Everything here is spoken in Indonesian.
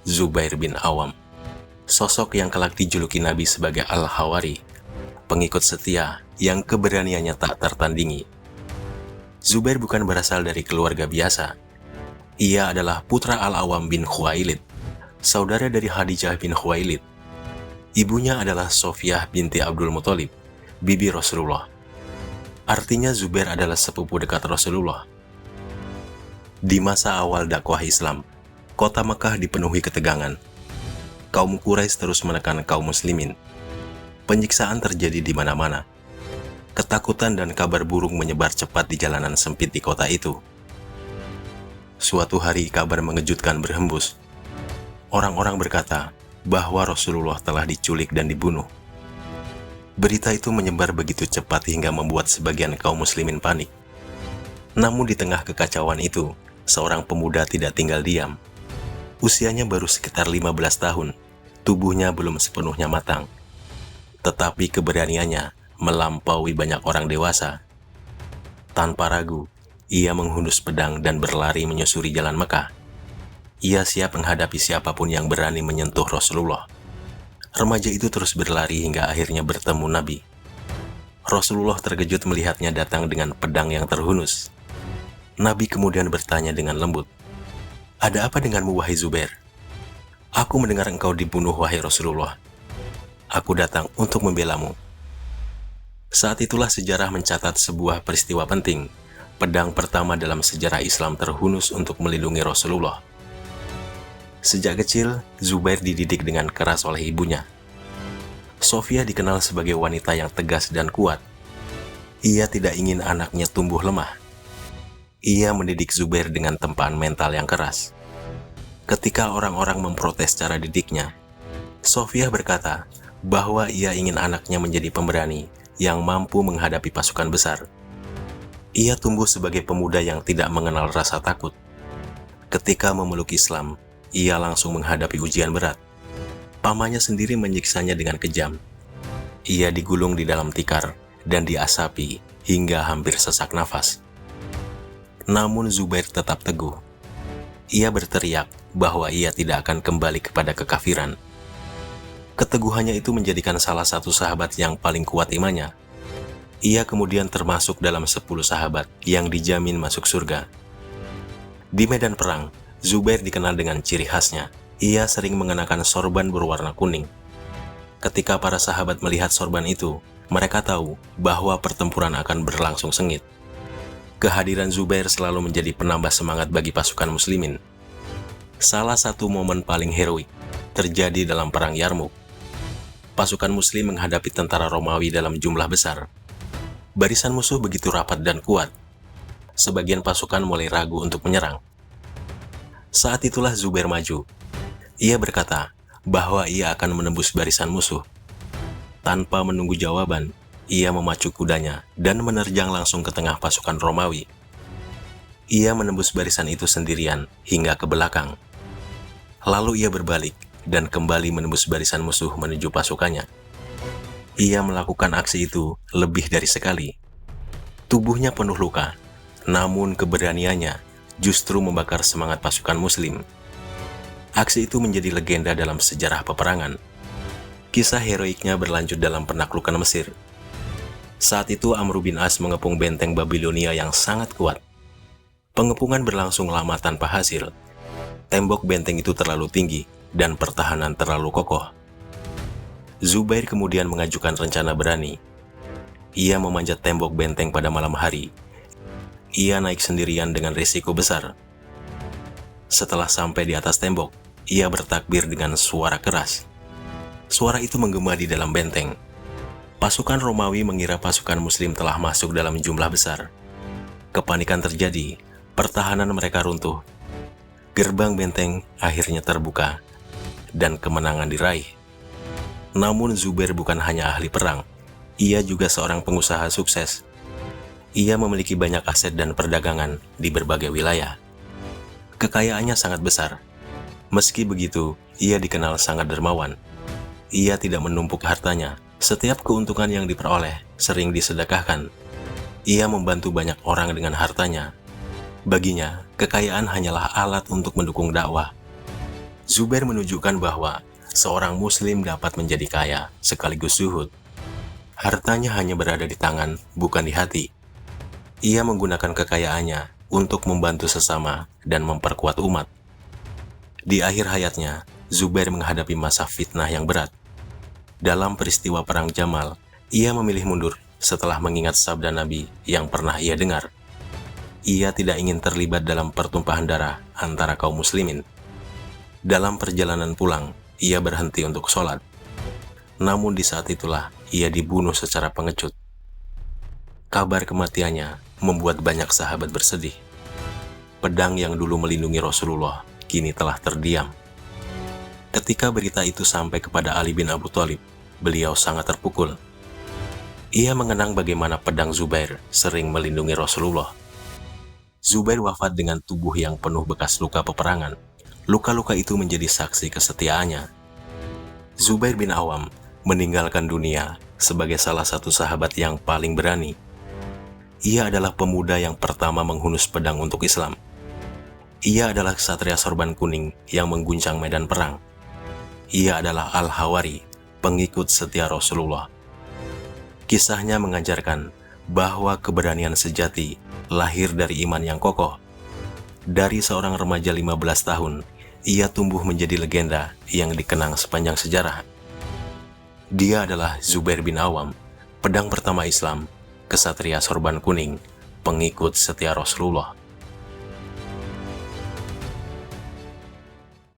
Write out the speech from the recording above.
Zubair bin Awam. Sosok yang kelak dijuluki Nabi sebagai Al-Hawari, pengikut setia yang keberaniannya tak tertandingi. Zubair bukan berasal dari keluarga biasa. Ia adalah putra Al-Awam bin Khuwailid, saudara dari Khadijah bin Khuwailid. Ibunya adalah Sofiyah binti Abdul Muthalib, bibi Rasulullah. Artinya Zubair adalah sepupu dekat Rasulullah. Di masa awal dakwah Islam, kota Mekah dipenuhi ketegangan. Kaum Quraisy terus menekan kaum muslimin. Penyiksaan terjadi di mana-mana. Ketakutan dan kabar burung menyebar cepat di jalanan sempit di kota itu. Suatu hari kabar mengejutkan berhembus. Orang-orang berkata bahwa Rasulullah telah diculik dan dibunuh. Berita itu menyebar begitu cepat hingga membuat sebagian kaum muslimin panik. Namun di tengah kekacauan itu, seorang pemuda tidak tinggal diam. Usianya baru sekitar 15 tahun. Tubuhnya belum sepenuhnya matang, tetapi keberaniannya melampaui banyak orang dewasa. Tanpa ragu, ia menghunus pedang dan berlari menyusuri jalan Mekah. Ia siap menghadapi siapapun yang berani menyentuh Rasulullah. Remaja itu terus berlari hingga akhirnya bertemu Nabi. Rasulullah terkejut melihatnya datang dengan pedang yang terhunus. Nabi kemudian bertanya dengan lembut, "Ada apa denganmu, wahai Zubair?" "Aku mendengar engkau dibunuh, wahai Rasulullah. Aku datang untuk membelamu." Saat itulah sejarah mencatat sebuah peristiwa penting. Pedang pertama dalam sejarah Islam terhunus untuk melindungi Rasulullah. Sejak kecil, Zubair dididik dengan keras oleh ibunya. Sofiyah dikenal sebagai wanita yang tegas dan kuat. Ia tidak ingin anaknya tumbuh lemah. Ia mendidik Zubair dengan tempaan mental yang keras. Ketika orang-orang memprotes cara didiknya, Sofiyah berkata bahwa ia ingin anaknya menjadi pemberani yang mampu menghadapi pasukan besar. Ia tumbuh sebagai pemuda yang tidak mengenal rasa takut. Ketika memeluk Islam, ia langsung menghadapi ujian berat. Pamannya sendiri menyiksanya dengan kejam. Ia digulung di dalam tikar dan diasapi hingga hampir sesak nafas. Namun Zubair tetap teguh. Ia berteriak bahwa ia tidak akan kembali kepada kekafiran. Keteguhannya itu menjadikan salah satu sahabat yang paling kuat imannya. Ia kemudian termasuk dalam 10 sahabat yang dijamin masuk surga. Di medan perang, Zubair dikenal dengan ciri khasnya. Ia sering mengenakan sorban berwarna kuning. Ketika para sahabat melihat sorban itu, mereka tahu bahwa pertempuran akan berlangsung sengit. Kehadiran Zubair selalu menjadi penambah semangat bagi pasukan muslimin. Salah satu momen paling heroik terjadi dalam perang Yarmuk. Pasukan muslim menghadapi tentara Romawi dalam jumlah besar. Barisan musuh begitu rapat dan kuat. Sebagian pasukan mulai ragu untuk menyerang. Saat itulah Zubair maju. Ia berkata bahwa ia akan menembus barisan musuh. Tanpa menunggu jawaban, ia memacu kudanya dan menerjang langsung ke tengah pasukan Romawi. Ia menembus barisan itu sendirian hingga ke belakang. Lalu ia berbalik dan kembali menembus barisan musuh menuju pasukannya. Ia melakukan aksi itu lebih dari sekali. Tubuhnya penuh luka, namun keberaniannya justru membakar semangat pasukan muslim. Aksi itu menjadi legenda dalam sejarah peperangan. Kisah heroiknya berlanjut dalam penaklukan Mesir. Saat itu Amr bin As mengepung benteng Babilonia yang sangat kuat. Pengepungan berlangsung lama tanpa hasil. Tembok benteng itu terlalu tinggi dan pertahanan terlalu kokoh. Zubair kemudian mengajukan rencana berani. Ia memanjat tembok benteng pada malam hari. Ia naik sendirian dengan risiko besar. Setelah sampai di atas tembok, ia bertakbir dengan suara keras. Suara itu menggema di dalam benteng. Pasukan Romawi mengira pasukan Muslim telah masuk dalam jumlah besar. Kepanikan terjadi, pertahanan mereka runtuh. Gerbang benteng akhirnya terbuka, dan kemenangan diraih. Namun Zubair bukan hanya ahli perang, ia juga seorang pengusaha sukses. Ia memiliki banyak aset dan perdagangan di berbagai wilayah. Kekayaannya sangat besar. Meski begitu, ia dikenal sangat dermawan. Ia tidak menumpuk hartanya. Setiap keuntungan yang diperoleh sering disedekahkan. Ia membantu banyak orang dengan hartanya. Baginya, kekayaan hanyalah alat untuk mendukung dakwah. Zubair menunjukkan bahwa seorang muslim dapat menjadi kaya sekaligus zuhud. Hartanya hanya berada di tangan, bukan di hati. Ia menggunakan kekayaannya untuk membantu sesama dan memperkuat umat. Di akhir hayatnya, Zubair menghadapi masa fitnah yang berat. Dalam peristiwa Perang Jamal, ia memilih mundur setelah mengingat sabda Nabi yang pernah ia dengar. Ia tidak ingin terlibat dalam pertumpahan darah antara kaum muslimin. Dalam perjalanan pulang, ia berhenti untuk sholat. Namun di saat itulah ia dibunuh secara pengecut. Kabar kematiannya membuat banyak sahabat bersedih. Pedang yang dulu melindungi Rasulullah kini telah terdiam. Ketika berita itu sampai kepada Ali bin Abu Thalib, beliau sangat terpukul. Ia mengenang bagaimana pedang Zubair sering melindungi Rasulullah. Zubair wafat dengan tubuh yang penuh bekas luka peperangan. Luka-luka itu menjadi saksi kesetiaannya. Zubair bin Awam meninggalkan dunia sebagai salah satu sahabat yang paling berani. Ia adalah pemuda yang pertama menghunus pedang untuk Islam. Ia adalah ksatria sorban kuning yang mengguncang medan perang. Ia adalah Al-Hawari, pengikut setia Rasulullah. Kisahnya mengajarkan bahwa keberanian sejati lahir dari iman yang kokoh. Dari seorang remaja 15 tahun, ia tumbuh menjadi legenda yang dikenang sepanjang sejarah. Dia adalah Zubair bin Awam, pedang pertama Islam, ksatria sorban kuning, pengikut setia Rasulullah.